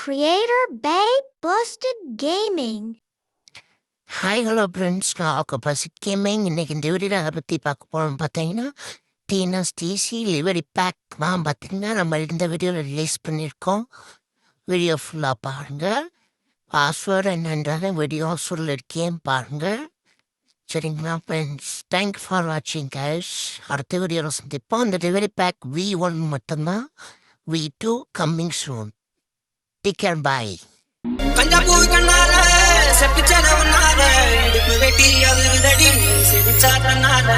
creator Babe Busted Gaming. Hi hello friends, நான் ஆக்குபஸ் gaming. இன்னைக்கு இந்த வீடியோவில் அதை பற்றி பார்க்க போகிறோம். பார்த்தீங்கன்னா டிஎன்எஸ்டிசி லிவரி பேக் தான் பார்த்தீங்கன்னா நம்ம இந்த வீடியோவில் ரிலீஸ் பண்ணியிருக்கோம். வீடியோ ஃபுல்லாக பாருங்கள். பாஸ்வேர்டு என்னன்றால வீடியோ சொல்லியிருக்கேன் பாருங்கள். சரிங்களா ஃப்ரெண்ட்ஸ், தேங்க்யூ ஃபார் வாட்சிங் கைஸ். அடுத்த வீடியோவில் சந்திப்போம். அந்த லிவரி பேக் V1 மட்டும்தான், V2 coming soon. Take care, bye. கஞ்சா பூ கண்ணால செப்பிச்சனவனால இடுப்பு வெட்டி அது விதடி சிரிச்சாதனால